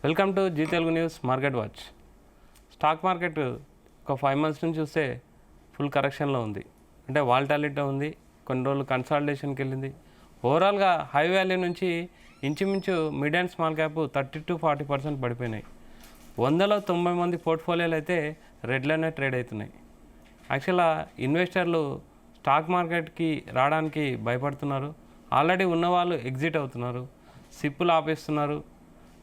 Welcome to Zee Telugu news market watch. Stock market ఒక 5 months నుంచి చూస్తే ఫుల్ కరెక్షన్లో ఉంది. అంటే వాల్టాలిటీ ఉంది, కొన్ని రోజులు కన్సాలిడేషన్కి వెళ్ళింది. ఓవరాల్గా హై వాల్యూ నుంచి ఇంచుమించు mid and small cap 30 to 40% పడిపోయినాయి. 190 మంది పోర్ట్ఫోలియోలు అయితే రెడ్లోనే ట్రేడ్ అవుతున్నాయి. యాక్చువల్గా ఇన్వెస్టర్లు స్టాక్ మార్కెట్కి రావడానికి భయపడుతున్నారు. ఆల్రెడీ ఉన్నవాళ్ళు ఎగ్జిట్ అవుతున్నారు, సిప్పులు ఆపేస్తున్నారు.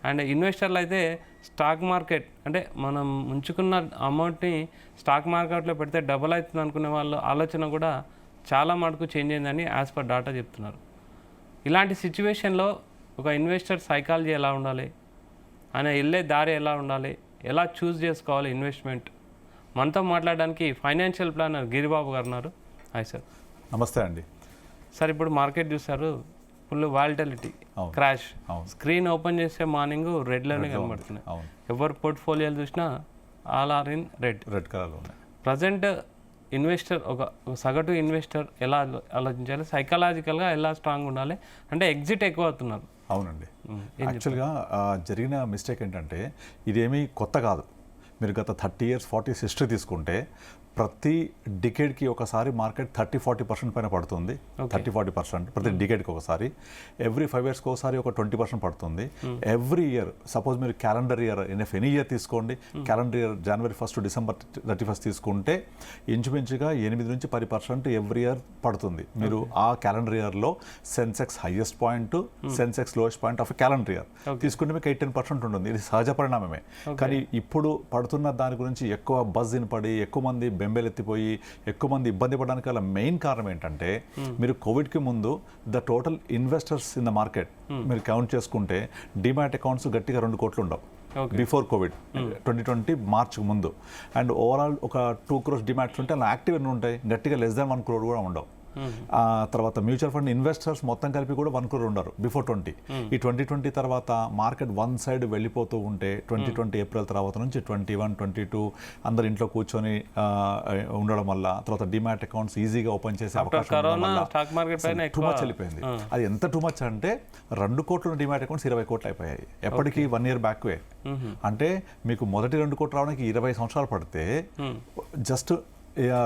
అండ్ ఇన్వెస్టర్లు అయితే స్టాక్ మార్కెట్ అంటే మనం ఉంచుకున్న అమౌంట్ని స్టాక్ మార్కెట్లో పెడితే డబుల్ అవుతుంది అనుకునే వాళ్ళు ఆలోచన కూడా చాలా మటుకు చేంజ్ అయిందని యాజ్ పర్ డాటా చెప్తున్నారు. ఇలాంటి సిచ్యువేషన్లో ఒక ఇన్వెస్టర్ సైకాలజీ ఎలా ఉండాలి, ఆయన వెళ్ళే దారి ఎలా ఉండాలి, ఎలా చూస్ చేసుకోవాలి ఇన్వెస్ట్మెంట్, మనతో మాట్లాడడానికి ఫైనాన్షియల్ ప్లానర్ గిరిబాబు గారు ఉన్నారు. Hi sir. నమస్తే అండి. సార్, ఇప్పుడు మార్కెట్ చూసారు, full volatility, crash. Screen open చేస్తే మార్నింగ్ రెడ్లోనే కనబడుతున్నాయి. ఎవరు పోర్ట్ఫోలియోలు చూసినా ఆల్ ఆర్ ఇన్ రెడ్ కలర్లో ఉన్నాయి. ప్రజెంట్ ఇన్వెస్టర్ ఒక సగటు ఇన్వెస్టర్ ఎలా ఆలోచించాలి, సైకలాజికల్గా ఎలా స్ట్రాంగ్ ఉండాలి, అంటే ఎగ్జిట్ ఎక్కువ అవుతున్నారు. అవునండి. యాక్చువల్గా జరిగిన మిస్టేక్ ఏంటంటే ఇదేమీ కొత్త కాదు. మీరు గత 30 years 40 years హిస్టరీ తీసుకుంటే ప్రతి డికేడ్కి ఒకసారి మార్కెట్ 30-40% పైన పడుతుంది. 30-40% ప్రతి డికేడ్కి ఒకసారి. ఎవ్రీ 5 yearsకి ఒకసారి ఒక 20% పడుతుంది. ఎవ్రీ ఇయర్ సపోజ్ మీరు క్యాలెండర్ ఇయర్ ఎనీ ఇయర్ తీసుకోండి, calendar year January 1st to December 31st తీసుకుంటే ఇంచుమించుగా 8-10% ఎవ్రీ ఇయర్ పడుతుంది. మీరు ఆ క్యాలెండర్ ఇయర్లో Sensex highest point, Sensex lowest point of calendar year తీసుకుంటే మీకు 8-10% ఉంటుంది. ఇది సహజ పరిణామమే. కానీ ఇప్పుడు పడుతున్న దాని గురించి ఎక్కువ బజ్ వినపడి ఎక్కువ మంది బెంబేలెత్తిపోయి ఎక్కువ మంది ఇబ్బంది పడడానికి గల మెయిన్ కారణం ఏంటంటే మీరు కోవిడ్కి ముందు the total investors in the market మీరు కౌంట్ చేసుకుంటే డిమాట్ అకౌంట్స్ గట్టిగా 2 కోట్లు ఉండవు బిఫోర్ కోవిడ్ 2020 మార్చ్ ముందు. అండ్ ఓవరాల్ ఒక 2 crores డిమాట్స్ ఉంటే అలా యాక్టివ్ ఎన్ని ఉంటాయి, గట్టిగా less than 1 crore కూడా ఉండవు. తర్వాత మ్యూచువల్ ఫండ్ ఇన్వెస్టర్స్ మొత్తం కలిపి కూడా 1 crore ఉండరు బిఫోర్ 20. ఈ 2020 తర్వాత మార్కెట్ వన్ సైడ్ వెళ్ళిపోతూ ఉంటే 2020 ఏప్రిల్ తర్వాత నుంచి 21, 22 అందరు ఇంట్లో కూర్చొని ఉండడం వల్ల తర్వాత డిమాట్ అకౌంట్స్ ఈజీగా ఓపెన్ చేసే అవకాశం టూ మచ్ వెళ్ళిపోయింది. అది ఎంత టూ మచ్ అంటే 2 కోట్ల డిమాట్ అకౌంట్స్ 20 కోట్లు అయిపోయాయి. ఎప్పటికీ 1 year బ్యాక్ వే. అంటే మీకు మొదటి 2 కోట్లు రావడానికి 20 సంవత్సరాలు పడితే జస్ట్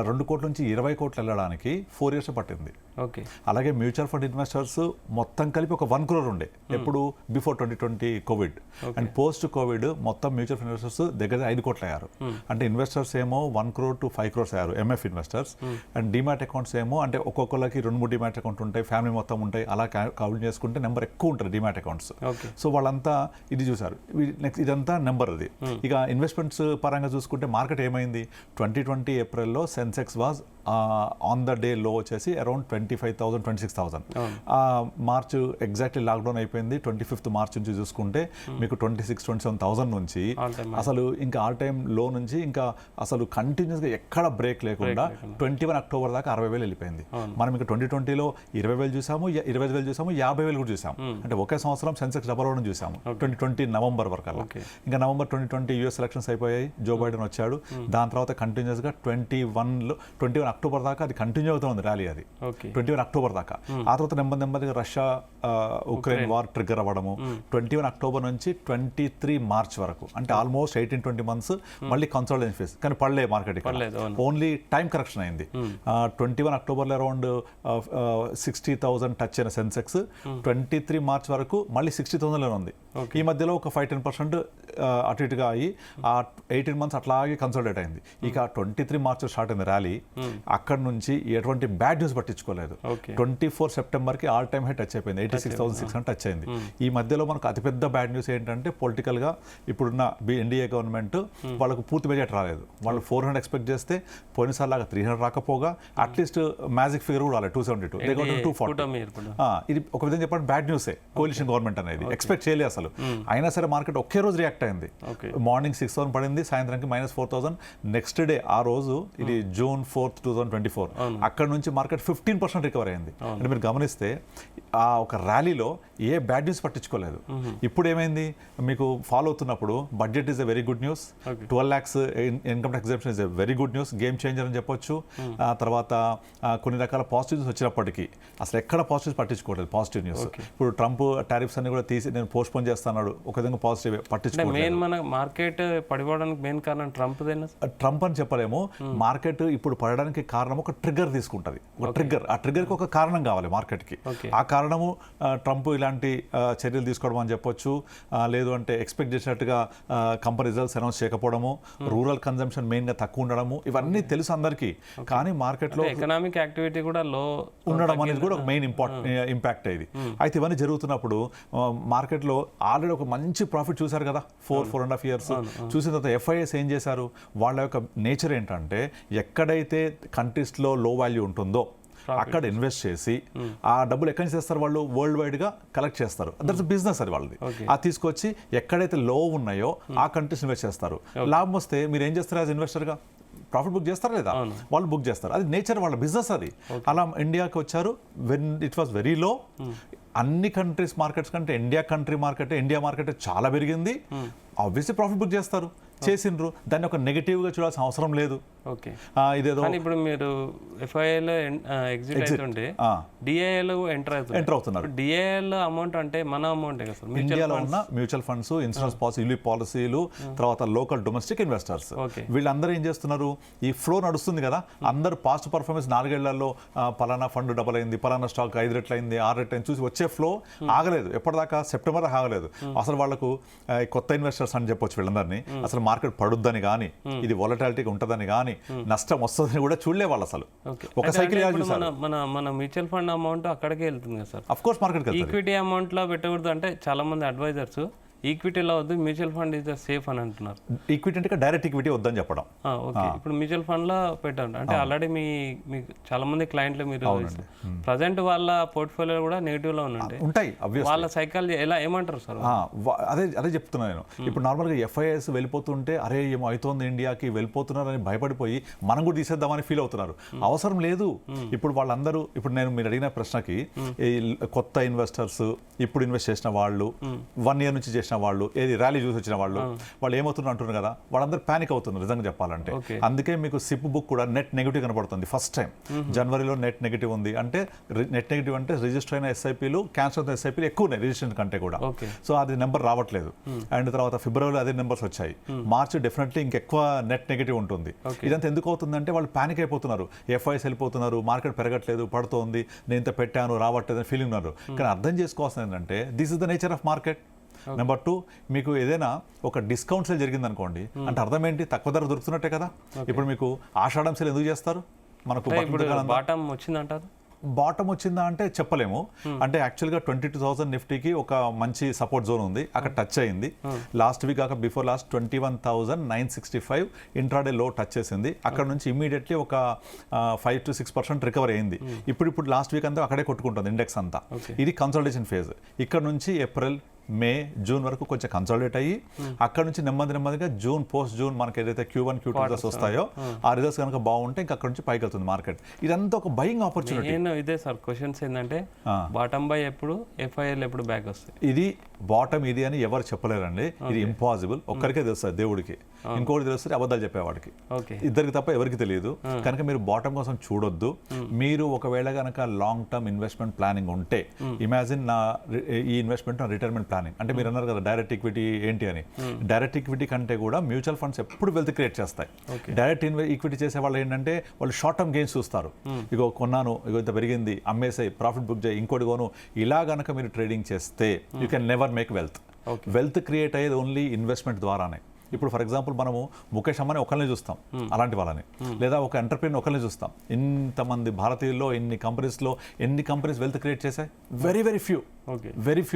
2 కోట్ల నుంచి 20 కోట్లు వెళ్ళడానికి 4 years పట్టింది. అలాగే మ్యూచువల్ ఫండ్ ఇన్వెస్టర్స్ మొత్తం కలిపి ఒక 1 crore ఉండే ఎప్పుడు before 2020 Covid. And post Covid మొత్తం మ్యూచువల్ ఫండ్ ఇన్వెస్టర్స్ దగ్గర 5 కోట్లు అయ్యారు. అంటే ఇన్వెస్టర్స్ ఏమో 1 crore to 5 crores అయ్యారు MF investors. And demat accounts ఏమో అంటే ఒక్కొక్కరికి 2-3 డిమాట్ అకౌంట్ ఉంటాయి, ఫ్యామిలీ మొత్తం ఉంటాయి, అలా కౌంట్ చేసుకుంటే నెంబర్ ఎక్కువ ఉంటుంది డిమాట్ అకౌంట్స్. సో వాళ్ళంతా ఇది చూసారు. నెక్స్ట్ ఇదంతా నెంబర్ అది. ఇక ఇన్వెస్ట్మెంట్స్ పరంగా చూసుకుంటే మార్కెట్ ఏమైంది, 2020 ఏప్రిల్లో Sensex was on the day లో వచ్చేసి అరౌండ్ 25,000 26,000. మార్చ్ ఎగ్జాక్ట్లీ లాక్డౌన్ అయిపోయింది. 25th మార్చ్ నుంచి చూసుకుంటే మీకు 26-27,000 నుంచి అసలు ఇంకా ఆల్ టైమ్ లో నుంచి ఇంకా అసలు కంటిన్యూస్గా ఎక్కడ బ్రేక్ లేకుండా 21 October దాకా 60,000 వెళ్ళిపోయింది. మనం ఇంకా 2020లో 20,000 చూసాము, 25,000 చూసాము, 50,000 కూడా చూసాము. అంటే ఒకే సంవత్సరం సెన్సెక్స్ డబల్ అవడం చూసాము 2020 నవంబర్ వరకు అలా. ఇంకా నవంబర్ 2020 US ఎలక్షన్స్ అయిపోయాయి, జో బైడెన్ వచ్చాడు. దాని తర్వాత కంటిన్యూస్గా 21 October దాకా అది కంటిన్యూ అవుతుంది ర్యాలీ. అది 21 October దాకా. ఆ తర్వాత నెమ్మదిగా రష్యా ఉక్రెయిన్ వార్ ట్రిగ్గర్ అవ్వడము 21 October నుంచి 23 March వరకు, అంటే ఆల్మోస్ట్ 18-20 months మళ్ళీ కన్సాలిడేషన్ ఫేస్. కానీ పడలే మార్కెట్, ఓన్లీ టైం కరెక్షన్ అయింది. 21 Octoberలో అరౌండ్ 60,000 టచ్ అయిన సెన్సెక్స్ 23 March వరకు మళ్ళీ 60,000లో ఉంది. ఈ మధ్యలో ఒక 5-10% అటు ఇటుగా అయ్యి ఆ 18 months అట్లాగే కన్సాలిడేట్ అయింది. ఇక 23 March స్టార్ట్ అయింది ర్యాలీ. అక్కడ నుంచి ఎటువంటి బ్యాడ్ న్యూస్ పట్టించుకోలేదు. 24 Septemberకి ఆల్ టైమ్ హై టచ్ అయిపోయింది, 86,600 టచ్ అయింది. ఈ మధ్యలో మనకు అతిపెద్ద బ్యాడ్ న్యూస్ ఏంటంటే పొలిటికల్గా ఇప్పుడున్న ఎన్డీఏ గవర్నమెంట్ వాళ్ళకు పూర్తి మెజారిటీ రాలేదు. వాళ్ళు 400 ఎక్స్పెక్ట్ చేస్తే పోయినసారి లాగా 300 రాకపోగా అట్లీస్ట్ మ్యాజిక్ ఫిగర్ కూడా రాలేదు 272, 240. ఇది ఒక విధంగా చెప్పండి బ్యాడ్ న్యూసే. కోalition గవర్నమెంట్ అనేది ఎక్స్పెక్ట్ చేయలేదు అసలు. అయినా సరే మార్కెట్ ఒకే రోజు రియాక్ట్ అయింది. మార్నింగ్ 6,000 పడింది, సాయంత్రానికి -4,000. నెక్స్ట్ డే ఆ రోజు ఇది June 4th 2024 అక్కడ నుంచి మార్కెట్ 15% 50% రికవర్ అయింది. అంటే మీరు గమనిస్తే ఆ ఒక ర్యాలీలో ఏ బ్యాడ్ న్యూస్ పట్టించుకోలేదు. ఇప్పుడు ఏమైంది, మీకు ఫాలో అవుతున్నప్పుడు budget is a very good news, 12 lakhs income tax exemption is a very good news, game changer అని చెప్పొచ్చు. తర్వాత కొన్ని రకాల పాజిటివ్ న్యూస్ వచ్చినప్పటికీ అసలు ఎక్కడ పాజిటివ్స్ పట్టించుకోవట్లేదు. పాజిటివ్ న్యూస్ ఇప్పుడు ట్రంప్ టారిఫ్స్ అన్ని కూడా తీసి నేను పోస్ట్ పోన్ చేస్తున్నాడు, ఒక విధంగా పాజిటివ్ పట్టించుకోవట్లేదు. మెయిన్ మన మార్కెట్ పడిపోవడానికి మెయిన్ కారణం ట్రంప్ అని చెప్పలేము. మార్కెట్ ఇప్పుడు పడడానికి కారణం ఒక ట్రిగ్గర్ తీసుకుంటుంది, ఒక ట్రిగ్గర్. ఆ ట్రిగ్గర్కి ఒక కారణం కావాలి మార్కెట్కి. ఆ కారణము ట్రంప్ ఇలాంటి చర్యలు తీసుకోవడం అని చెప్పొచ్చు. లేదు అంటే ఎక్స్పెక్ట్ చేసినట్టుగా కంపెనీ రిజల్ట్స్ అనౌన్స్ చేయకపోవడము, రూరల్ కన్జంప్షన్ మెయిన్గా తక్కువ ఉండడము, ఇవన్నీ తెలుసు అందరికీ. కానీ మార్కెట్లో ఎకనామిక్ యాక్టివిటీ కూడా లో ఉండడం అనేది కూడా ఒక మెయిన్ ఇంపాక్ట్ అయ్యేది. అయితే ఇవన్నీ జరుగుతున్నప్పుడు మార్కెట్లో ఆల్రెడీ ఒక మంచి ప్రాఫిట్ చూశారు కదా 4.5 years చూసిన తర్వాత FIIs ఏం చేశారు, వాళ్ళ యొక్క నేచర్ ఏంటంటే ఎక్కడైతే కంట్రీస్లో లో వాల్యూ ఉంటుందో అక్కడ ఇన్వెస్ట్ చేసి ఆ డబ్బులు ఎక్కడి నుంచి చేస్తారు, వాళ్ళు వరల్డ్ వైడ్గా కలెక్ట్ చేస్తారు. దట్స్ బిజినెస్ అది వాళ్ళది. అది తీసుకొచ్చి ఎక్కడైతే లో ఉన్నాయో ఆ కంట్రీస్ ఇన్వెస్ట్ చేస్తారు. లాభం వస్తే మీరు ఏం చేస్తారు యాజ్ ఇన్వెస్టర్గా, ప్రాఫిట్ బుక్ చేస్తారా లేదా, వాళ్ళు బుక్ చేస్తారు. అది నేచర్, వాళ్ళ బిజినెస్ అది. అలా ఇండియాకి వచ్చారు when it was very low. అన్ని కంట్రీస్ మార్కెట్స్ కంటే ఇండియా మార్కెట్ చాలా పెరిగింది. ఆబ్వియస్లీ ప్రాఫిట్ బుక్ చేస్తారు, చేసిండ్రు. దాన్ని ఒక నెగిటివ్గా చూడాల్సిన అవసరం లేదు. ఇదేదో ఇప్పుడు మీరు FIIలో ఎగ్జిట్ అవుతుంటే DIIలో ఎంటర్ అవుతున్నారు. DIIలో అమౌంట్ అంటే మన అమౌంట్ కదా సార్, ఇండియాలో ఉన్న మ్యూచువల్ ఫండ్స్, ఇన్సూరెన్స్ పాలసీలు, తర్వాత లోకల్ డొమెస్టిక్ ఇన్వెస్టర్స్, వీళ్ళందరూ ఏం చేస్తున్నారు, ఈ ఫ్లో నడుస్తుంది కదా, అందరూ పాస్ట్ పర్ఫార్మెన్స్ 4 ఏళ్లలో పలానా ఫండ్ డబల్ అయింది, పలానా స్టాక్ 5 రెట్లు అయింది, 6 రెట్లు అయింది చూసి వచ్చే ఫ్లో ఆగలేదు. ఎప్పటిదాకా సెప్టెంబర్ ఆగలేదు. అసలు వాళ్ళకు కొత్త ఇన్వెస్టర్స్ అని చెప్పొచ్చు వీళ్ళందరినీ. అసలు మార్కెట్ పడుద్దని కానీ, ఇది వాలటాలిటీగా ఉంటుందని కానీ, నష్టం వస్తుందని కూడా చూడలే వాళ్ళు. అసలు ఒక సైకిల్ మన మ్యూచువల్ ఫండ్ అమౌంట్ అక్కడికే వెళ్తుంది కదా sir. Of course market equity amount లో పెట్టకూడదు అంటే చాలా మంది అడ్వైజర్స్ ఈక్విటీలో వద్దు, మ్యూచువల్ ఫండ్ ఇస్ సేఫ్ అని అంటున్నారు. ఈక్విటీ అంటే డైరెక్ట్ ఈక్విటీ వద్దని చెప్పడం. ఓకే, ఇప్పుడు మ్యూచువల్ ఫండ్ లో పెట్టండి అంటే ఆల్రెడీ మీకు చాలా మంది క్లయింట్లు మీరు ప్రజెంట్ వాళ్ళ పోర్ట్ఫోలియో కూడా నెగిటివ్ లో ఉంటాయి. వాళ్ళ సైకాలజీ ఎలా ఏమంటారు సార్? అదే చెప్తున్నా నేను. ఇప్పుడు నార్మల్గా FIIs వెళ్ళిపోతుంటే అరే ఏమో అవుతోంది ఇండియాకి, వెళ్ళిపోతున్నారని భయపడిపోయి మనం కూడా తీసేద్దామని ఫీల్ అవుతున్నారు. అవసరం లేదు. ఇప్పుడు వాళ్ళందరూ, ఇప్పుడు మీరు అడిగిన ప్రశ్నకి కొత్త ఇన్వెస్టర్స్, ఇప్పుడు ఇన్వెస్ట్ చేసిన వాళ్ళు, 1 year నుంచి చేసిన వాళ్ళు, ఏది ర్యాలీ చూసి వచ్చిన వాళ్ళు ఏమవుతున్నారు అంటున్నారు కదా, వాళ్ళందరూ ప్యానిక్ అవుతున్నారు నిజంగా చెప్పాలంటే. అందుకే మీకు సిప్ బుక్ కూడా నెట్ నెగిటివ్ కనబడుతుంది. ఫస్ట్ టైం జనవరిలో నెట్ నెగిటివ్ ఉంది. అంటే నెట్ నెగిటివ్ అంటే రిజిస్టర్ అయిన SIPలు, క్యాన్సర్ అయిన SIPలు ఎక్కువ ఉన్నాయి రిజిస్ట్రేషన్ కంటే కూడా. సో అది నెంబర్ రావట్లేదు. అండ్ తర్వాత ఫిబ్రవరిలో అదే నెంబర్స్ వచ్చాయి. మార్చ్ డెఫినెట్లీ ఇంకెక్కువ నెట్ నెగిటివ్ ఉంటుంది. ఇదంతా ఎందుకు అవుతుందంటే వాళ్ళు ప్యానిక్ అయిపోతున్నారు. FIIs వెళ్ళిపోతున్నారు, మార్కెట్ పెరగట్లేదు, పడుతోంది, నేను ఇంత పెట్టాను రావట్లేదు అని ఫీలింగ్ ఉన్నారు. కానీ అర్థం చేసుకోవాల్సింది ఏంటంటే this is the nature of market. Number 2, మీకు ఏదైనా ఒక డిస్కౌంట్ సేల్ జరిగింది అనుకోండి, అంటే అర్థం ఏంటి, తక్కువ ధర దొరుకుతున్నట్టే కదా. ఇప్పుడు మీకు ఆషాఢం సేల్ ఎందుకు చేస్తారు, మనకు బాటమ్ వచ్చిందంటారు. బాటమ్ వచ్చిందా అంటే చెప్పలేము. అంటే యాక్చువల్గా 22,000 నిఫ్టీకి ఒక మంచి సపోర్ట్ జోన్ ఉంది, అక్కడ టచ్ అయింది. లాస్ట్ వీక్ కాక బిఫోర్ లాస్ట్ 21,965 ఇంట్రాడే లో టచ్ చేసింది. అక్కడ నుంచి ఇమీడియట్లీ ఒక 5 to 6% రికవర్ అయింది. ఇప్పుడు లాస్ట్ వీక్ అంతా అక్కడే కొట్టుకుంటుంది ఇండెక్స్ అంతా. ఇది కన్సల్టేషన్ ఫేజ్. ఇక్కడ నుంచి ఏప్రిల్, మే, జూన్ వరకు కొంచెం కన్సాలిడేట్ అయ్యి అక్కడ నుంచి నెమ్మదిగా పోస్ట్ జూన్ మనకి ఏదైతే Q1, Q2 రిజల్ట్స్ వస్తాయో ఆ రిజల్ట్స్ కనుక బాగుంటే ఇంకా అక్కడ నుంచి పైకి వెళ్తుంది మార్కెట్. ఇదంతా ఒక బయింగ్ ఆపర్చునిటీ. ఇదే సార్ క్వశ్చన్స్ ఏంటంటే బాటమ్ బై ఎప్పుడు, FIIL ఎప్పుడు బ్యాక్ వస్తాయి? ఇది బాటమ్ ఇది అని ఎవరు చెప్పలేరండి. ఇది ఇంపాసిబుల్. ఒక్కరికే తెలుస్తుంది, దేవుడికి. ఇంకోటి తెలుస్తుంది అబద్ధాలు చెప్పేవాడికి. ఇద్దరికి తప్ప ఎవరికి తెలియదు. కనుక మీరు బాటమ్ కోసం చూడొద్దు. మీరు ఒకవేళ కనుక లాంగ్ టర్మ్ ఇన్వెస్ట్మెంట్ ప్లానింగ్ ఉంటే, ఇమాజిన్ ఈ ఇన్వెస్ట్మెంట్ రిటైర్మెంట్ ప్లానింగ్ అంటే మీరు అన్నారు కదా డైరెక్ట్ ఈక్విటీ ఏంటి అని. డైరెక్ట్ ఈక్విటీ కంటే కూడా మ్యూచువల్ ఫండ్స్ ఎప్పుడు వెల్త్ క్రియేట్ చేస్తాయి. డైరెక్ట్ ఈక్విటీ చేసే వాళ్ళు ఏంటంటే వాళ్ళు షార్ట్ టర్మ్ గెయిన్స్ చూస్తారు. ఇగో కొన్నాను, ఇగో ఇంత పెరిగింది, అమ్మేసాయి, ప్రాఫిట్ బుక్ చేయి, ఇంకోటి కొను, ఇలా గనక మీరు ట్రేడింగ్ చేస్తే you can never make wealth. Wealth create అయ్యేది ఓన్లీ ఇన్వెస్ట్మెంట్ ద్వారానే. ఇప్పుడు ఫర్ ఎగ్జాంపుల్ మనము ముఖేష్ అంబానీ ఒకరిని చూస్తాం, అలాంటి వాళ్ళని, లేదా ఒక ఎంటర్ప్రీనర్ ఒకరిని చూస్తాం. ఇంతమంది భారతీయుల్లో ఎన్ని కంపెనీస్ వెల్త్ క్రియేట్ చేశాయి? వెరీ ఫ్యూ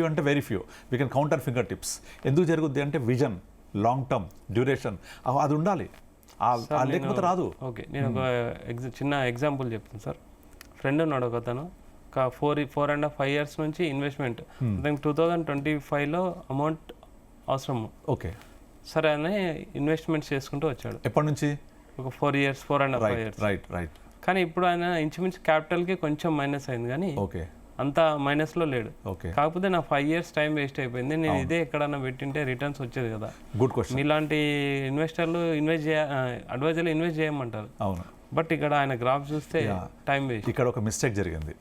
అంటే very few. We can count on finger tips. ఎందుకు జరుగుద్ది అంటే విజన్, లాంగ్ టర్మ్, డ్యూరేషన్ అది ఉండాలి, లేకపోతే రాదు. ఓకే, నేను ఒక చిన్న ఎగ్జాంపుల్ చెప్తాను సార్. ఫ్రెండ్ ఉన్నాడు ఒక అతను, 4.5 years నుంచి ఇన్వెస్ట్మెంట్ 2025లో అమౌంట్ అవసరము. ఓకే, సరే అని ఇన్వెస్ట్మెంట్స్ చేసుకుంటూ వచ్చాడు. ఎప్పటి నుంచి? ఒక 4 years, 4.5 years. రైట్. కానీ ఇప్పుడు ఆయన ఇంచుమించు క్యాపిటల్కి కొంచెం మైనస్ అయింది కానీ ఓకే అంత మైనస్లో లేడు. ఓకే కాకపోతే నా 5 years టైం వేస్ట్ అయిపోయింది. నేను ఇదే ఎక్కడన్నా పెట్టింటే రిటర్న్స్ వచ్చేది కదా. Good question. మీలాంటి ఇన్వెస్టర్లు అడ్వైజర్లు ఇన్వెస్ట్ చేయమంటారు. అవును. బట్ ఇక్కడ ఆయన గ్రాఫ్ చూస్తే టైం వేస్ట్. ఇక్కడ ఒక మిస్టేక్ జరిగింది.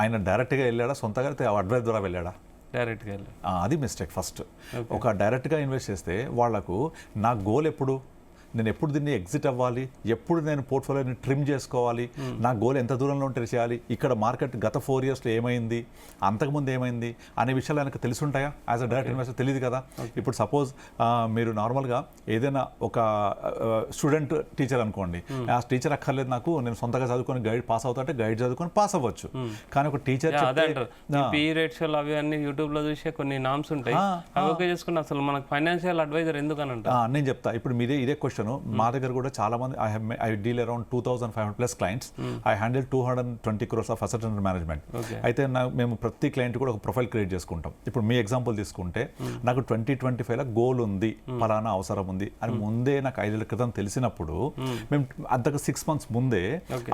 ఆయన డైరెక్ట్గా వెళ్ళాడా, సొంతగా అడ్వైజ్ ద్వారా వెళ్ళాడా? డైరెక్ట్గా వెళ్ళి అది మిస్టేక్. ఫస్ట్ ఒక డైరెక్ట్గా ఇన్వెస్ట్ చేస్తే వాళ్ళకు నా గోల్ ఎప్పుడు, నేను ఎప్పుడు దీన్ని ఎగ్జిట్ అవ్వాలి, ఎప్పుడు నేను పోర్ట్ఫోలియోని ట్రిమ్ చేసుకోవాలి, నా గోల్ ఎంత దూరంలో ఉంటే చేయాలి, ఇక్కడ మార్కెట్ గత 4 yearsలో ఏమైంది, అంతకుముందు ఏమైంది అనే విషయాలు ఆయనకు తెలిసి ఉంటాయా? యాజ్ అ డైరెక్ట్ ఇన్వెస్టర్ తెలియదు కదా. ఇప్పుడు సపోజ్ మీరు నార్మల్గా ఏదైనా ఒక స్టూడెంట్ టీచర్ అనుకోండి, ఆ టీచర్ అక్కర్లేదు నాకు, నేను సొంతగా చదువుకొని గైడ్ పాస్ అవుతా అంటే గైడ్ చదువుకొని పాస్ అవ్వచ్చు. కానీ ఒక టీచర్ పీ రేట్స్ అవి అన్ని యూట్యూబ్ లో చూసే కొన్ని నామ్స్ ఉంటాయి, అవి ఓకే చేసుకుని అసలు మనకు ఫైనాన్షియల్ అడ్వైజర్ ఎందుకు అని అంటారు. నేను చెప్తా. ఇప్పుడు మీరే ఇదే క్వశ్చన్ మా దగ్గర కూడా చాలా మంది I deal around 2,500+ clients. I handle 220 crores of asset under management. అయితే మేము ప్రతి క్లయింట్ కూడా ఒక ప్రొఫైల్ క్రియేట్ చేసుకుంటాం. ఇప్పుడు మీ ఎగ్జాంపుల్ తీసుకుంటే నాకు 2025లో గోల్ ఉంది, ఫలానా అవసరం ఉంది అని ముందే నాకు 5 ఏళ్ల క్రితం తెలిసినప్పుడు మేము అంతకు 6 months ముందే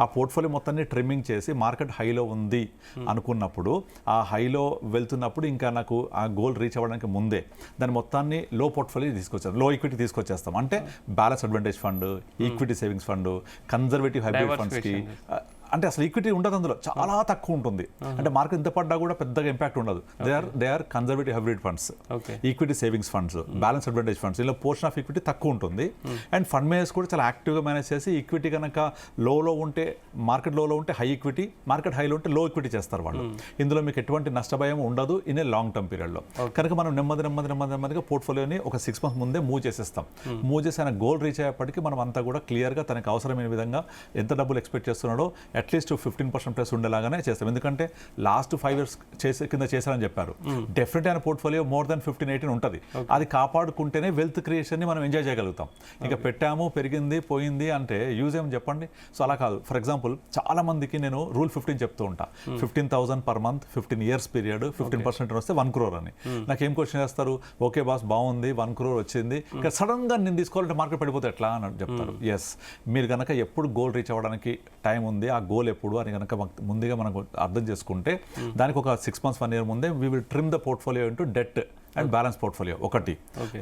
ఆ పోర్ట్ఫోలియో మొత్తాన్ని ట్రిమ్మింగ్ చేసి మార్కెట్ హైలో ఉంది అనుకున్నప్పుడు, ఆ హైలో వెళ్తున్నప్పుడు ఇంకా నాకు ఆ గోల్ రీచ్ అవ్వడానికి ముందే దాని మొత్తాన్ని లో పోర్ట్ఫోలియో తీసుకొచ్చాం, లో ఈక్విటీ తీసుకొచ్చేస్తాం. అంటే balance advantage fund, equity savings fund, conservative hybrid ఫండ్స్కి, అంటే అసలు ఈక్విటీ ఉండదు అందులో, చాలా తక్కువ ఉంటుంది. అంటే మార్కెట్ ఎంత పడ్డా కూడా పెద్దగా ఇంపాక్ట్ ఉండదు. They are conservative hybrid funds, equity savings funds, balance advantage funds. ఇలా పోర్షన్ ఆఫ్ ఈక్విటీ తక్కువ ఉంటుంది. అండ్ ఫండ్ మేనేజర్స్ కూడా చాలా యాక్టివ్గా మేనేజ్ చేసి ఈక్విటీ కనుక లోలో ఉంటే, మార్కెట్ లోలో ఉంటే హై ఈక్విటీ, మార్కెట్ హైలో ఉంటే లో ఈక్విటీ చేస్తారు వాళ్ళు. ఇందులో మీకు ఎటువంటి నష్టభయం ఉండదు ఇన్ ఏ లాంగ్ టర్మ్ పీరియడ్లో. కనుక మనం నెమ్మదిగా పోర్ట్ఫోలియోని ఒక 6 months ముందే మూవ్ చేసేస్తాం. మూవ్ చేసి ఆయన గోల్ రీచ్ అయ్యేప్పటికీ మనం అంతా కూడా క్లియర్గా తనకు అవసరమైన విధంగా ఎంత డబ్బులు ఎక్స్పెక్ట్ చేస్తున్నాడో అట్లీస్ట్ 15% ఉండేలాగానే చేస్తాం. ఎందుకంటే లాస్ట్ 5 years చేశారని చెప్పారు. డెఫినెట్ అయిన పోర్ట్ఫోలియో మోర్ దెన్ 15-18 ఉంటుంది. అది కాపాడుకుంటేనే వెల్త్ క్రియేషన్ని మనం ఎంజాయ్ చేయగలుగుతాం. ఇంకా పెట్టాము, పెరిగింది, పోయింది అంటే యూజ్ ఏమని చెప్పండి. సో అలా కాదు. ఫర్ ఎగ్జాంపుల్ చాలా మందికి నేను రూల్ 15 చెప్తూ ఉంటా. 15,000 per month, 15 years పీరియడ్, 15% వస్తే 1 crore అని. నాకేం క్వశ్చన్ చేస్తారు, ఓకే బాస్ బాగుంది 1 crore వచ్చింది, ఇంకా సడన్గా నేను తీసుకోవాలంటే మార్కెట్ పడిపోతే ఎట్లా అని చెప్తారు. ఎస్, మీరు కనుక ఎప్పుడు గోల్ రీచ్ అవ్వడానికి టైం ఉంది, ఆ గోల్ ఎప్పుడు అని కనుక ముందుగా మనం అర్థం చేసుకుంటే దానికి ఒక 6 months 1 year ముందే we will trim the portfolio into det and balance portfolio. ఒకటి.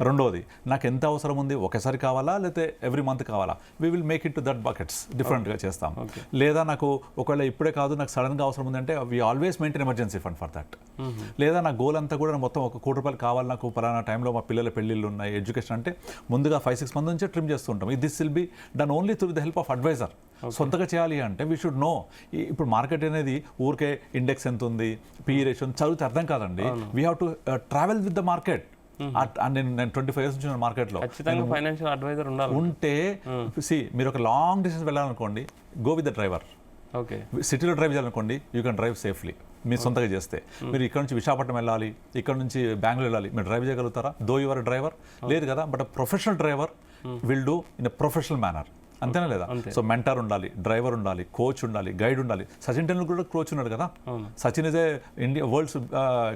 రెండోది, నాకు ఎంత అవసరం ఉంది, ఒకేసారి కావాలా లేకపోతే ఎవ్రీ మంత్ కావాలా, we will make it to that buckets, డిఫరెంట్గా చేస్తాం. లేదా నాకు ఒకవేళ ఇప్పుడే కాదు, నాకు సడన్గా అవసరం ఉందంటే we always maintain emergency fund for that. లేదా నా గోల్ అంతా కూడా మొత్తం 1 కోటి రూపాయలు కావాలి నాకు, పలానా టైంలో మా పిల్లల పెళ్ళిళ్ళు ఉన్నాయి, ఎడ్యుకేషన్ అంటే ముందుగా 5-6 months నుంచే ట్రిమ్ చేస్తూ ఉంటాం. This will be done only through the help of advisor. సొంతగా చేయాలి అంటే వీ షుడ్ నో. ఇప్పుడు మార్కెట్ అనేది ఊరికే ఇండెక్స్ ఎంత ఉంది, పిఈ రేషియో చదివితే అర్థం కాదండి. We have to travel with the market. నేను 25 years నుంచి మార్కెట్లో ఫైనాన్షియల్ అడ్వైజర్ ఉంటే, మీరు ఒక లాంగ్ డిస్టెన్స్ వెళ్ళాలనుకోండి, go with the driver. Okay, సిటీలో డ్రైవ్ చేయాలనుకోండి, యూ కెన్ డ్రైవ్ సేఫ్లీ. మీరు సొంతగా చేస్తే మీరు ఇక్కడ నుంచి విశాఖపట్నం వెళ్ళాలి, ఇక్కడ నుంచి బెంగళూరు వెళ్ళాలి, మీరు డ్రైవ్ చేయగలుగుతారా? దో యువర్ డ్రైవర్ లేదు కదా. But professional driver will do in a professional manner. అంతేనా లేదా? సో మెంటర్ ఉండాలి, డ్రైవర్ ఉండాలి, కోచ్ ఉండాలి, గైడ్ ఉండాలి. సచిన్ టెండూల్కర్ కూడా కోచ్ ఉన్నాడు కదా. Sachin is a India world's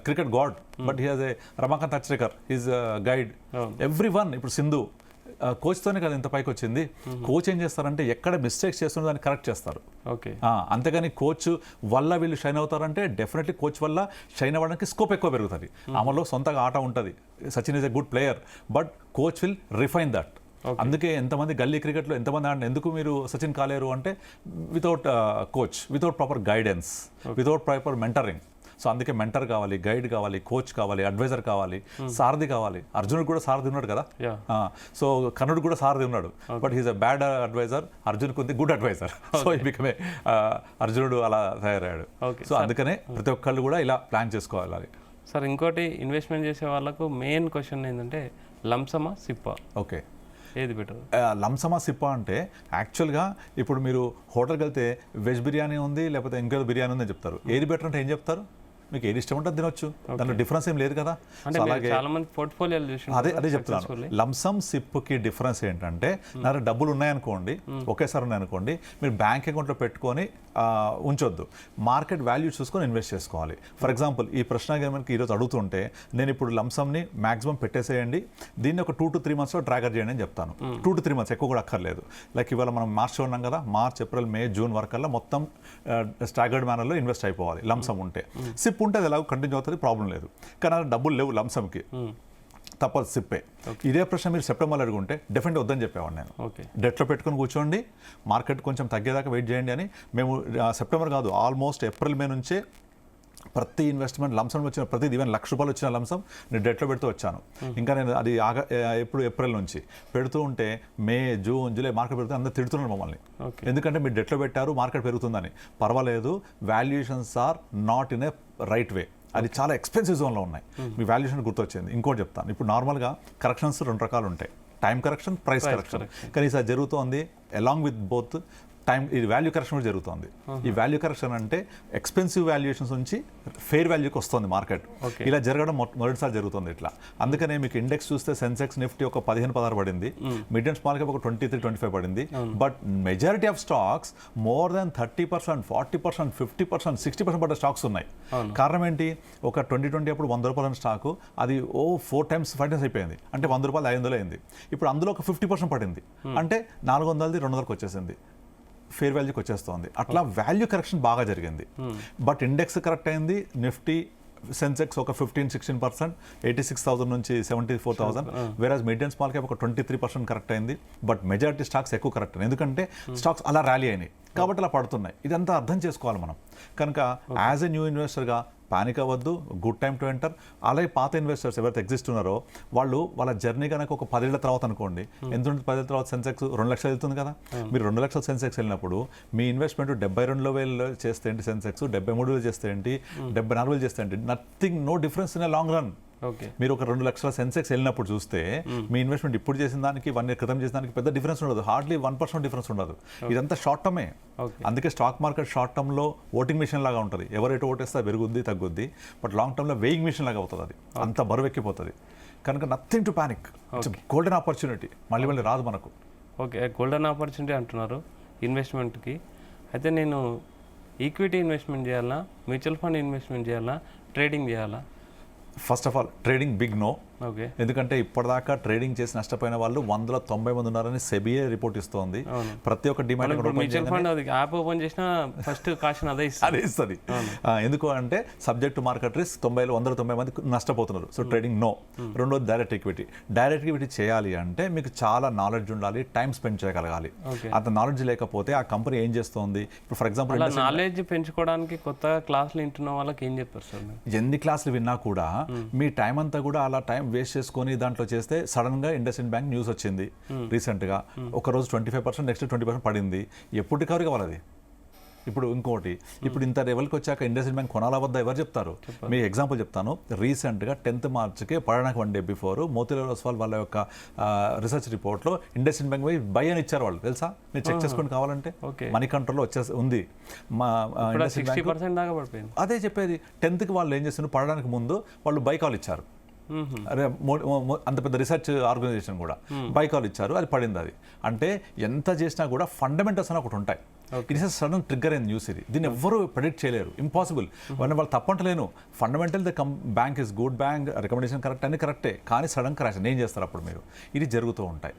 cricket god, but he has a Ramakant Achrekar is guide. Everyone. ఇప్పుడు సింధు కోచ్తోనే కదా ఇంత పైకి వచ్చింది. కోచ్ ఏం చేస్తారంటే ఎక్కడ మిస్టేక్స్ చేస్తున్నా దాన్ని కరెక్ట్ చేస్తారు. ఓకే, అంతేగాని కోచ్ వల్ల వీళ్ళు షైన్ అవుతారంటే డెఫినెట్లీ కోచ్ వల్ల షైన్ అవ్వడానికి స్కోప్ ఎక్కువ పెరుగుతుంది. ఆమెలో సొంతగా ఆట ఉంటుంది. Sachin is a good player, but coach will refine that. అందుకే ఎంతమంది గల్లీ క్రికెట్లో ఎంతమంది ఆడిన, ఎందుకు మీరు సచిన్ కాలేరు అంటే without coach, without proper guidance, without proper mentoring. So అందుకే మెంటర్ కావాలి, గైడ్ కావాలి, కోచ్ కావాలి, అడ్వైజర్ కావాలి, సారథి కావాలి. అర్జునుడు కూడా సారథి ఉన్నాడు కదా. సో కర్ణుడు కూడా సారథి ఉన్నాడు, but he's a bad advisor. Arjun కొంత గుడ్ అడ్వైజర్. సో ఈ బికమే అర్జునుడు అలా తయారయ్యాడు. సో అందుకనే ప్రతి ఒక్కళ్ళు కూడా ఇలా ప్లాన్ చేసుకోవాలి. సార్ ఇంకోటి, ఇన్వెస్ట్మెంట్ చేసే వాళ్ళకు మెయిన్ క్వశ్చన్ ఏంటంటే లంసమా సిప్పా? ఓకే, ఏది బెటర్? లంసమా సిప్పా అంటే యాక్చువల్గా ఇప్పుడు మీరు హోటల్కి వెళ్తే వెజ్ బిర్యానీ ఉంది లేకపోతే ఇంకేదో బిర్యానీ ఉందని చెప్తారు. ఏది బెటర్ అంటే ఏం చెప్తారు? మీకు ఏది ఇష్టం ఉంటే తినొచ్చు, దాంట్లో డిఫరెన్స్ ఏం లేదు కదా. అంటే సో మీరు అలాగే చాలా మంది పోర్ట్ఫోలియోలు చూసి అదే చెప్తున్నాను, లంసమ్ సిప్కి డిఫరెన్స్ ఏంటంటే నా దగ్గర డబ్బులు ఉన్నాయనుకోండి, ఒకేసారి ఉన్నాయనుకోండి, మీరు బ్యాంక్ అకౌంట్లో పెట్టుకొని ఉంచొద్దు, మార్కెట్ వాల్యూ చూసుకొని ఇన్వెస్ట్ చేసుకోవాలి. ఫర్ ఎగ్జాంపుల్ ఈ ప్రశ్న మనకి ఈరోజు అడుగుతుంటే నేను ఇప్పుడు లంసమ్ని మాక్సిమం పెట్టేసేయండి, దీన్ని ఒక 2 to 3 monthsలో ట్రాగర్ చేయండి అని చెప్తాను. 2 to 3 months, ఎక్కువ కూడా అక్కర్లేదు. లైక్ ఇవాళ మనం మార్చ్లో ఉన్నాం కదా, మార్చ్, ఏప్రిల్, మే, జూన్ వరకల్లా మొత్తం స్టాగర్డ్ మేనర్లో ఇన్వెస్ట్ అయిపోవాలి లంసమ్ ఉంటే. సిప్ ఉంటే అది ఎలాగో కంటిన్యూ అవుతుంది, ప్రాబ్లం లేదు. కానీ అలా డబ్బులు లేవు లంసమ్కి, తప్పదు సిప్పే. ఇదే ప్రశ్న మీరు సెప్టెంబర్లో అడుగుంటే డెఫినెట్ వద్దని చెప్పేవాడు నేను. డెట్లో పెట్టుకుని కూర్చోండి, మార్కెట్ కొంచెం తగ్గేదాకా వెయిట్ చేయండి అని. మేము సెప్టెంబర్ కాదు, ఆల్మోస్ట్ ఏప్రిల్, మే నుంచే ప్రతి ఇన్వెస్ట్మెంట్ లంసం వచ్చిన ప్రతిది, ఈవెన్ ₹1,00,000 వచ్చిన లంసం నేను డెట్లో పెడుతూ వచ్చాను. ఇంకా నేను అది ఎప్పుడు ఏప్రిల్ నుంచి పెడుతూ ఉంటే మే, జూన్, జూలై మార్కెట్ పెడుతూ అందరూ తిడుతున్నారు మమ్మల్ని, ఎందుకంటే మీరు డెట్లో పెట్టారు మార్కెట్ పెరుగుతుందని. పర్వాలేదు, valuations are not in a right way, అది చాలా ఎక్స్పెన్సివ్ జోన్లో ఉన్నాయి. మీ వాల్యుయేషన్ గుర్తొచ్చింది. ఇంకోటి చెప్తాను, ఇప్పుడు నార్మల్గా కరెక్షన్స్ 2 రకాలు ఉంటాయి, టైం కరెక్షన్, ప్రైస్ కరెక్షన్. కానీ ఈసారి జరుగుతోంది అలాంగ్ విత్ బోత్ టైం, ఇది వాల్యూ కరెక్షన్ కూడా జరుగుతుంది. ఈ వాల్యూ కరెక్షన్ అంటే ఎక్స్పెన్సివ్ వాల్యుయేషన్స్ నుంచి ఫెయిర్ వాల్యూకి వస్తుంది మార్కెట్. ఇలా జరగడం మొదటిసారి జరుగుతుంది ఇట్లా. అందుకనే మీకు ఇండెక్స్ చూస్తే సెన్సెక్స్, నిఫ్టీ ఒక 15-16 పడింది, మిడ్ అండ్ స్మాల్ క్యాప్ ఒక 23-25 పడింది. But majority of stocks more than 30%, 40%, 50%, 60% పడ్డ స్టాక్స్ ఉన్నాయి. కారణం ఏంటి? ఒక 2020 అప్పుడు ₹100 స్టాకు, అది 4 times 5 times అయిపోయింది, అంటే ₹100 500 అయింది. ఇప్పుడు అందులో ఒక 50% పడింది, అంటే 400ది 200కి వచ్చేసింది, ఫేర్ వాల్యూకి వచ్చేస్తుంది. అట్లా వాల్యూ కరెక్షన్ బాగా జరిగింది. బట్ ఇండెక్స్ కరెక్ట్ అయింది, నిఫ్టీ, సెన్సెక్స్ ఒక 15-16%, 86,000 నుంచి 74,000. వేరాజ్ మిడ్ అండ్ స్మాల్ క్యాప్ ఒక 23% కరెక్ట్ అయింది. బట్ మెజారిటీ స్టాక్స్ ఎక్కువ కరెక్ట్ అయింది, ఎందుకంటే స్టాక్స్ అలా ర్యాలీ అయినాయి కాబట్టి అలా పడుతున్నాయి. ఇదంతా అర్థం చేసుకోవాలి మనం. కనుక యాజ్ ఎ న్యూ ఇన్వెస్టర్గా పానిక్ అవ్వద్దు, గుడ్ టైం టు ఎంటర్. అలాగే పాత ఇన్వెస్టర్స్ ఎవరైతే ఎగ్జిస్ట్ ఉన్నారో వాళ్ళ జర్నీ కనుక ఒక 10 ఏళ్ల తర్వాత అనుకోండి, ఎంత ఉంటుంది 10 ఏళ్ల తర్వాత సెన్సెక్స్ 2 లక్షలు వెళ్తుంది కదా. మీరు 2 లక్షల సెన్సెక్స్ వెళ్ళినప్పుడు మీ ఇన్వెస్ట్మెంట్ 72,000 చేస్తే ఏంటి, సెన్సెక్స్ 73,000 చేస్తే ఏంటి, 74,000 చేస్తే ఏంటి, nothing, no difference in a long run. మీరు ఒక 2 లక్షల సెన్సెక్స్ వెళ్ళినప్పుడు చూస్తే మీ ఇన్వెస్ట్మెంట్ ఇప్పుడు చేసిన దానికి 1 year క్రితం చేసిన దానికి పెద్ద డిఫరెన్స్ ఉండదు, హార్డ్లీ 1% డిఫరెన్స్ ఉండదు. ఇదంతా షార్ట్ టర్మే. అందుకే స్టాక్ మార్కెట్ షార్ట్ టర్మ్లో ఓటింగ్ మిషన్ లాగా ఉంటుంది, ఎవరైతే ఓటేస్తే పెరుగుద్ది తగ్గుద్ది. బట్ లాంగ్ టర్మ్లో వెయింగ్ మిషన్ లాగా అవుతుంది, అది అంత బరువెక్కిపోతుంది. కనుక nothing to panic, golden opportunity, మళ్ళీ రాదు మనకు. ఓకే, గోల్డెన్ ఆపర్చునిటీ అంటున్నారు ఇన్వెస్ట్మెంట్కి. అయితే నేను ఈక్విటీ ఇన్వెస్ట్మెంట్ చేయాలా, మ్యూచువల్ ఫండ్ ఇన్వెస్ట్మెంట్ చేయాలా, ట్రేడింగ్ చేయాలా? First of all trading big no. Okay, ఎందుకంటే ఇప్పటిదాకా ట్రేడింగ్ చేసి నష్టపోయిన వాళ్ళు 190 మంది ఉన్నారని సెబిఏ రిపోర్ట్ ఇస్తోంది. ప్రతి ఒక్క డిమాండ్ మ్యూచువల్ ఫండ్ అది యాప్ ఓపెన్ చేసినా ఫస్ట్ కాషన్ అదే ఇస్తుంది. ఎందుకు అంటే సబ్జెక్ట్ టు మార్కెట్ రిస్క్ 190 మంది నష్టపోతున్నారు. So trading no. రెండోది డైరెక్ట్ ఈక్విటీ. డైరెక్ట్ ఈక్విటీ చేయాలి అంటే మీకు చాలా నాలెడ్జ్ ఉండాలి, టైం స్పెండ్ చేయగలగాలి. అంత నాలెడ్జ్ లేకపోతే ఆ కంపెనీ ఏం చేస్తుంది, ఇప్పుడు ఫర్ ఎగ్జాంపుల్ నాలెడ్జ్ పెంచుకోవడానికి కొత్త క్లాసులు వింటున్న వాళ్ళకి ఏం చెప్తారు సార్? ఎన్ని క్లాసులు విన్నా కూడా మీ టైం అంతా కూడా అలా టైం వేస్ట్ చేసుకొని దాంట్లో చేస్తే సడన్ గా ఇండస్ఇండ్ బ్యాంక్ న్యూస్ వచ్చింది రీసెంట్ గా, ఒక రోజు 25%, నెక్స్ట్ 20% పడింది. ఎప్పుడు రికవరీ కావాలి అది? ఇప్పుడు ఇంకోటి, ఇప్పుడు ఇంత లెవెల్కి వచ్చాక ఇండస్ఇండ్ బ్యాంక్ కొనాలా వద్దా ఎవరు చెప్తారు? మీ ఎగ్జాంపుల్ చెప్తాను. రీసెంట్గా 10th March పడడానికి 1 day బిఫోర్ మోతీలాల్ ఓస్వాల్ వాళ్ళ యొక్క రీసెర్చ్ రిపోర్ట్లో ఇండస్ఇండ్ బ్యాంక్ బై అని ఇచ్చారు వాళ్ళు, తెలుసా? మీరు చెక్ చేసుకొని కావాలంటే మనీ కంట్రోల్లో ఉంది. మా అదే చెప్పేది. 10th వాళ్ళు ఏం చేస్తున్నారు, పడడానికి ముందు వాళ్ళు బై కాల్ ఇచ్చారు. అరే అంత పెద్ద రీసెర్చ్ ఆర్గనైజేషన్ కూడా బై కాల్ ఇచ్చారు, అది పడింది. అది అంటే ఎంత చేసినా కూడా ఫండమెంటల్స్ అని ఒకటి ఉంటాయి. ఇట్ ఇస్ సడన్ ట్రిగ్గర్ అయిన న్యూస్ ఇది. దీన్ని ఎవ్వరూ ప్రెడిక్ట్ చేయలేరు, ఇంపాసిబుల్. వాళ్ళు తప్పంటలేను. Fundamental the bank is good bank, recommendation correct అని కరెక్టే, కానీ సడన్ క్రాష్ ఏం చేస్తారు అప్పుడు మీరు? ఇది జరుగుతూ ఉంటాయి.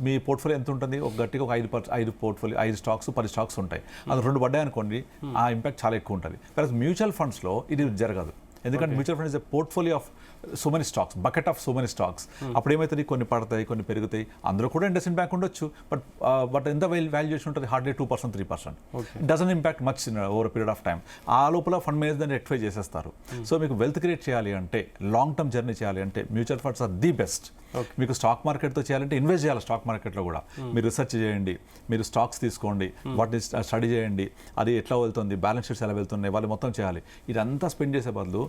మీ పోర్ట్ఫోలియో ఎంత ఉంటుంది? ఒక గట్టిగా ఒక 5 పోర్ట్ఫోలియో, 5 స్టాక్స్ 10 స్టాక్స్ ఉంటాయి. అది 2 పడ్డాయి అనుకోండి, ఆ ఇంపాక్ట్ చాలా ఎక్కువ ఉంటుంది. కానీ మ్యూచువల్ ఫండ్స్లో ఇది జరగదు. ఎందుకంటే mutual fund is a portfolio of so many stocks, bucket of so many stocks. అప్పుడు ఏమవుతుంది, కొన్ని పడతాయి, కొన్ని పెరుగుతాయి. అందులో కూడా ఇండస్ఇండ్ బ్యాంక్ ఉండొచ్చు, బట్ ఎంత వాల్యుయేషన్ ఉంటుంది? Hardly 2%, 3%. Doesn't impact much in over period of time. ఆ లోపల ఫండ్ మేనేజర్ రెక్టిఫై చేసేస్తారు. సో మీకు వెల్త్ క్రియేట్ చేయాలి అంటే, లాంగ్ టర్మ్ జర్నీ చేయాలి అంటే mutual funds are the best. మీకు స్టాక్ మార్కెట్తో చేయాలంటే ఇన్వెస్ట్ చేయాలి. స్టాక్ మార్కెట్లో కూడా మీరు రీసెర్చ్ చేయండి, మీరు స్టాక్స్ తీసుకోండి, వాటిని స్టడీ చేయండి, అది ఎట్లా వెళ్తుంది, బ్యాలెన్స్ షీట్స్ ఎలా వెళ్తున్నాయి, వాళ్ళు మొత్తం చేయాలి. ఇదంతా స్పెండ్ చేసే బదులు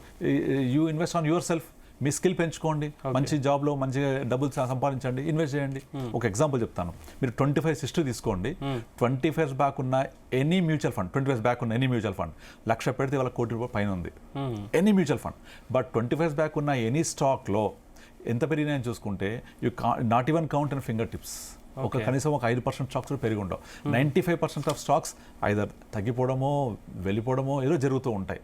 you invest on your self. Me skill పెంచుకోండి, మంచి జాబ్లో మంచిగా డబ్బులు సంపాదించండి, ఇన్వెస్ట్ చేయండి. ఒక ఎగ్జాంపుల్ చెప్తాను. మీరు 25 హిస్టరీ తీసుకోండి. 25 ఇయర్స్ బ్యాక్ ఉన్న any mutual fund, 25 years back ఉన్న ఎనీ మ్యూచువల్ ఫండ్ లక్ష పెడితే వాళ్ళ కోటి రూపాయలు పైన ఉంది any mutual fund. But 25 years back ఉన్న ఎనీ స్టాక్లో ఎంత పెరిగినాయని చూసుకుంటే you not even count and finger tips. కనీసం ఒక 5% స్టాక్స్ పెరిగి ఉండవు. 95% ఆఫ్ స్టాక్స్ ఐదర్ తగ్గిపోవడమో వెళ్ళిపోవడమో ఏదో జరుగుతూ ఉంటాయి.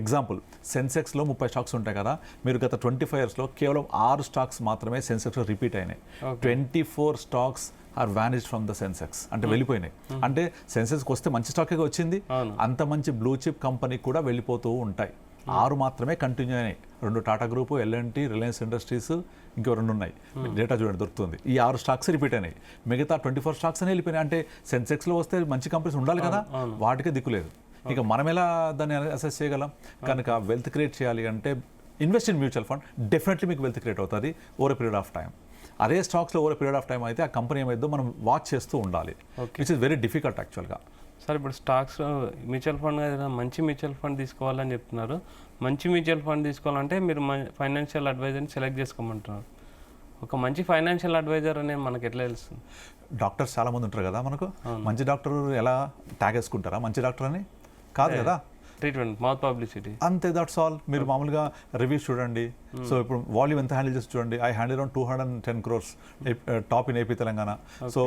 ఎగ్జాంపుల్, సెన్సెక్స్లో 30 స్టాక్స్ ఉంటాయి కదా, మీరు గత 25 ఇయర్స్లో కేవలం 6 స్టాక్స్ మాత్రమే సెన్సెక్స్లో రిపీట్ అయినాయి. 24 stocks are vanished from the Sensex, అంటే వెళ్ళిపోయినాయి. అంటే సెన్సెక్స్కి వస్తే మంచి స్టాకే వచ్చింది, అంత మంచి బ్లూ చిప్ కంపెనీ కూడా వెళ్ళిపోతూ ఉంటాయి. 6 మాత్రమే కంటిన్యూ అయినాయి. 2 Tata group, L and T, Reliance Industries, ఇంకో 2 ఉన్నాయి. డేటా చూడండి దొరుకుతుంది. ఈ 6 స్టాక్స్ రిపీట్ అయినాయి. మిగతా 24 స్టాక్స్ అని వెళ్ళిపోయినాయి. అంటే సెన్సెక్స్లో వస్తే మంచి కంపెనీస్ ఉండాలి కదా, వాటికే దిక్కులేదు. ఇక మనం ఎలా దాన్ని అసెస్ చేయగలం? కనుక వెల్త్ క్రియేట్ చేయాలి అంటే invest in mutual fund, definitely మీకు వెల్త్ క్రియేట్ అవుతుంది ఓవర్ పీరియడ్ ఆఫ్ టైం. అదే స్టాక్స్లో ఓవర్ పీరియడ్ ఆఫ్ టైం అయితే ఆ కంపెనీ ఏమైందో మనం వాచ్ చేస్తూ ఉండాలి, విచ్ ఇస్ వెరీ డిఫికల్ట్ యాక్చువల్గా. సార్ ఇప్పుడు స్టాక్స్ మ్యూచువల్ ఫండ్ ఏదైనా మంచి మ్యూచువల్ ఫండ్ తీసుకోవాలని చెప్తున్నారు. మంచి మ్యూచువల్ ఫండ్ తీసుకోవాలంటే మీరు ఫైనాన్షియల్ అడ్వైజర్ని సెలెక్ట్ చేసుకోమంటున్నారు. ఒక మంచి ఫైనాన్షియల్ అడ్వైజర్ అనేది మనకు ఎట్లా తెలుస్తుంది? డాక్టర్స్ చాలా మంది ఉంటారు కదా మనకు. మంచి డాక్టర్ ఎలా ట్యాగ్ వేసుకుంటారా మంచి డాక్టర్ అని? కాదు కదా, ట్రీట్మెంట్ మౌత్ పబ్లిసిటీ అంతే, దట్స్ ఆల్. మీరు మామూలుగా రివ్యూస్ చూడండి. సో ఇప్పుడు వాల్యూమ్ ఎంత హ్యాండిల్ చేసి చూడండి. I handle around 210 crores top in AP Telangana. So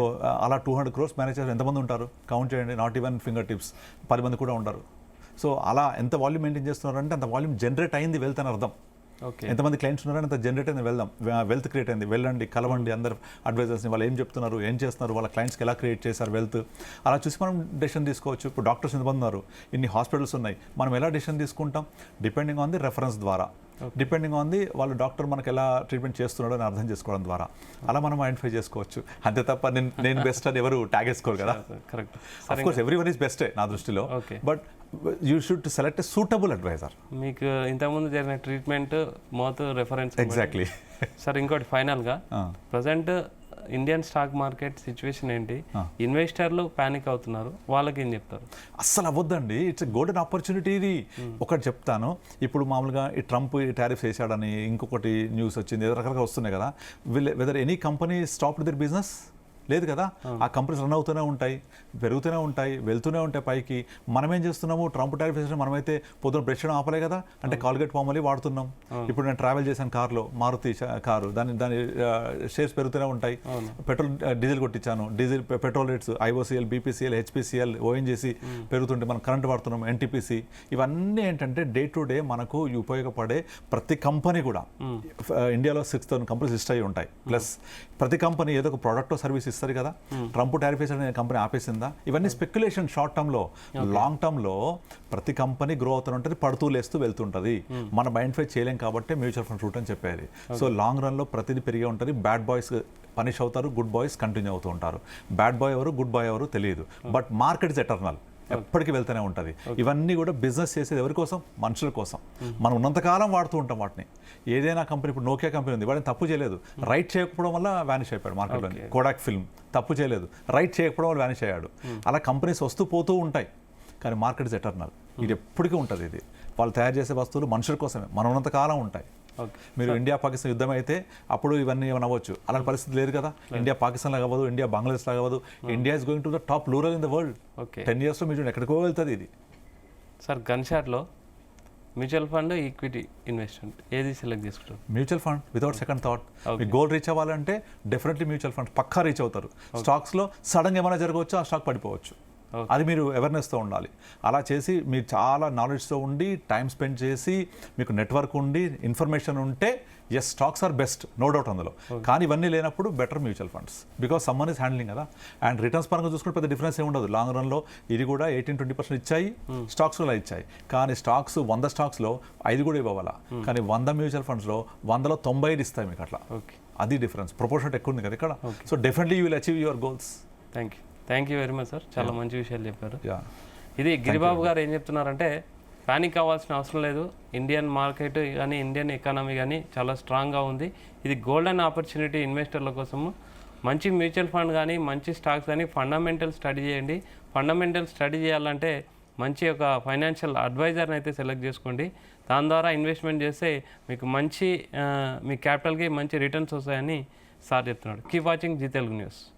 అలా 200 crores మేనేజ్ చేసి ఎంతమంది ఉంటారు కౌంట్ చేయండి. నాట్ ఈవెన్ ఫింగర్ టిప్స్ 10 మంది కూడా ఉంటారు. సో అలా ఎంత వాల్యూమ్ మెయింటైన్ చేస్తున్నారంటే అంత వాల్యూమ్ జనరేట్ అయింది వెల్త్ అని అర్థం. ఎంతమంది క్లయింట్స్ ఉన్నారని అంత జనరేట్ అయింది వెల్త్ క్రియేట్ అయింది. వెళ్ళండి, కలవండి అందరు అడ్వైజర్స్ని, వాళ్ళు ఏం చెప్తున్నారు, ఏం చేస్తున్నారు, వాళ్ళ క్లయింట్స్కి ఎలా క్రియేట్ చేశారు వెల్త్, అలా చూసి మనం డెసిషన్ తీసుకోవచ్చు. ఇప్పుడు డాక్టర్స్ ఎంతమంది ఉన్నారు, ఇన్ని హాస్పిటల్స్ ఉన్నాయి, మనం ఎలా డెసిషన్ తీసుకుంటాం? డిపెండింగ్ ఆన్ ది రెఫరెన్స్ ద్వారా, డిపెండింగ్ ఆన్ ది వాళ్ళ డాక్టర్ మనకు ఎలా ట్రీట్మెంట్ చేస్తున్నాడో అని అర్థం చేసుకోవడం ద్వారా అలా మనం ఐడెంటిఫై చేసుకోవచ్చు. అంతే తప్ప నేను బెస్ట్ అని ఎవరు ట్యాగ్ వేసుకోరు కదా. Correct, of course every one is బెస్టే నా దృష్టిలో, but you should select a suitable adviser. మీకు ఇంతకుముందు జరిగిన ట్రీట్మెంట్ మోత్ రెఫరెన్స్. ఎగ్జాక్ట్లీ. సార్ ఇంకోటి ఫైనల్గా, present Indian stock market situation ఏంటి? ఇన్వెస్టర్లు ప్యానిక్ అవుతున్నారు, వాళ్ళకి ఏం చెప్తారు? అస్సలు అవ్వద్దండి, ఇట్స్ గోల్డెన్ ఆపర్చునిటీ ఇది. ఒకటి చెప్తాను, ఇప్పుడు మామూలుగా ఈ ట్రంప్ ఈ టారిఫ్స్ వేసాడని ఇంకొకటి న్యూస్ వచ్చింది, రకరకాలుగా వస్తున్నాయి కదా. Weather any company stopped their business? లేదు కదా. ఆ కంపెనీస్ రన్ అవుతూనే ఉంటాయి, పెరుగుతూనే ఉంటాయి, వెళ్తూనే ఉంటాయి పైకి. మనం ఏం చేస్తున్నాము? ట్రంప్ టారిఫ్ వేసిన మనమైతే పొద్దున బ్రష్ చేయడం ఆపలే కదా, అంటే కాల్గేట్ పామలీ వాడుతున్నాం. ఇప్పుడు నేను ట్రావెల్ చేశాను కార్లో, మారుతి కారు, దాని షేర్స్ పెరుగుతూనే ఉంటాయి. పెట్రోల్ డీజిల్ కొట్టించాను, petrol rates IOCL, BPCL, HPCL, ONGC పెరుగుతుంటే మనం కరెంట్ వాడుతున్నాం, ఎన్టీపీసీ. ఇవన్నీ ఏంటంటే డే టు డే మనకు ఉపయోగపడే ప్రతి కంపెనీ కూడా. ఇండియాలో 6,000 కంపెనీస్ లిస్ట్ అయ్యి ఉంటాయి. ప్లస్ ప్రతి కంపెనీ ఏదో ఒక ప్రోడక్ట్ సర్వీస్ ఇస్తారు కదా. ట్రంప్ టారిఫ్ వేసిన కంపెనీ ఆపేసిందా? ఇవన్నీ స్పెక్యులేషన్ షార్ట్ టర్మ్లో. లాంగ్ టర్మ్లో ప్రతి కంపెనీ గ్రో అవుతూ ఉంటుంది, పడుతూ లేస్తూ వెళ్తుంటుంది. మనం ఐడెంటిఫై చేయలేం కాబట్టి మ్యూచువల్ ఫండ్ రూట్ అని చెప్పేది. సో లాంగ్ రన్లో ప్రతిదీ పెరిగే ఉంటుంది. బ్యాడ్ బాయ్స్ పనిష్ అవుతారు, గుడ్ బాయ్స్ కంటిన్యూ అవుతూ ఉంటారు. బ్యాడ్ బాయ్ ఎవరు, గుడ్ బాయ్ ఎవరు తెలియదు, బట్ మార్కెట్ ఇస్ ఎటర్నల్, ఎప్పటికీ వెళ్తూనే ఉంటుంది. ఇవన్నీ కూడా బిజినెస్ చేసేది ఎవరి కోసం? మనుషుల కోసం. మనం ఉన్నంతకాలం వాడుతూ ఉంటాం వాటిని. ఏదైనా కంపెనీ, ఇప్పుడు నోకియా కంపెనీ ఉంది, వాడిని తప్పు చేయలేదు, రైట్ చేయకపోవడం వల్ల వ్యానిష్ అయిపోయాడు మార్కెట్లో. కోడాక్ ఫిల్మ్ తప్పు చేయలేదు, రైట్ చేయకపోవడం వల్ల వ్యానిష్ అయ్యాడు. అలా కంపెనీస్ వస్తూ పోతూ ఉంటాయి, కానీ మార్కెట్ ఇస్ ఎటర్నల్, ఇది ఎప్పటికీ ఉంటుంది. ఇది వాళ్ళు తయారు చేసే వస్తువులు మనుషుల కోసమే, మనం ఉన్నంతకాలం ఉంటాయి. మీరు ఇండియా పాకిస్తాన్ యుద్ధం అయితే అప్పుడు ఇవన్నీ ఏమైనా అవ్వచ్చు, అలాంటి పరిస్థితి లేదు కదా. ఇండియా పాకిస్తాన్ లాగా అవ్వదు, ఇండియా బంగ్లాదేశ్ లాగా అవ్వదు. India is going to the top rural in the world. 10 yearsలో మీరు ఎక్కడికో వెళ్తుంది ఇది. సార్ గన్ షాట్లో మ్యూచువల్ ఫండ్, ఈక్విటీ ఇన్వెస్ట్మెంట్ ఏది సెలెక్ట్ చేసుకుంటారు? Mutual fund without second thought. మీ గోల్ రీచ్ అవ్వాలంటే డెఫినెట్లీ మ్యూచువల్ ఫండ్ పక్కా రీచ్ అవుతారు. స్టాక్స్లో సడన్గా ఏమైనా జరగవచ్చు, ఆ స్టాక్ పడిపోవచ్చు. అది మీరు అవేర్నెస్తో ఉండాలి. అలా చేసి మీరు చాలా నాలెడ్జ్తో ఉండి, టైం స్పెండ్ చేసి, మీకు నెట్వర్క్ ఉండి, ఇన్ఫర్మేషన్ ఉంటే yes stocks are best, no doubt అందులో. కానీ ఇవన్నీ లేనప్పుడు better mutual funds, because someone is handling కదా. అండ్ రిటర్న్స్ పరంగా చూసుకుంటే పెద్ద డిఫరెన్స్ ఏమి ఉండదు. లాంగ్ రన్లో ఇది కూడా 18-20% ఇచ్చాయి, స్టాక్స్ కూడా ఇచ్చాయి. కానీ స్టాక్స్ 100 స్టాక్స్లో 5 కూడా ఇవ్వాలా, కానీ 100 మ్యూచువల్ ఫండ్స్లో 100లో 90 ఇస్తాయి మీకు అట్లా. అది డిఫరెన్స్, ప్రపోర్షనట్ ఎక్కువ ఉంది కదా ఇక్కడ. So definitely you will achieve your goals. Thank you very much sir, చాలా మంచి విషయాలు చెప్పారు. ఇది గిరిబాబు గారు ఏం చెప్తున్నారంటే, ప్యానిక్ అవ్వాల్సిన అవసరం లేదు, ఇండియన్ మార్కెట్ కానీ ఇండియన్ ఎకానమీ కానీ చాలా స్ట్రాంగ్గా ఉంది. ఇది గోల్డెన్ ఆపర్చునిటీ ఇన్వెస్టర్ల కోసము. మంచి మ్యూచువల్ ఫండ్ కానీ మంచి స్టాక్స్ కానీ ఫండమెంటల్ స్టడీ చేయండి. ఫండమెంటల్ స్టడీ చేయాలంటే మంచి ఒక ఫైనాన్షియల్ అడ్వైజర్ని అయితే సెలెక్ట్ చేసుకోండి. దాని ద్వారా ఇన్వెస్ట్మెంట్ చేస్తే మీకు మంచి మీ క్యాపిటల్కి మంచి రిటర్న్స్ వస్తాయని సార్ చెప్తున్నాడు. Keep watching Zee Telugu news.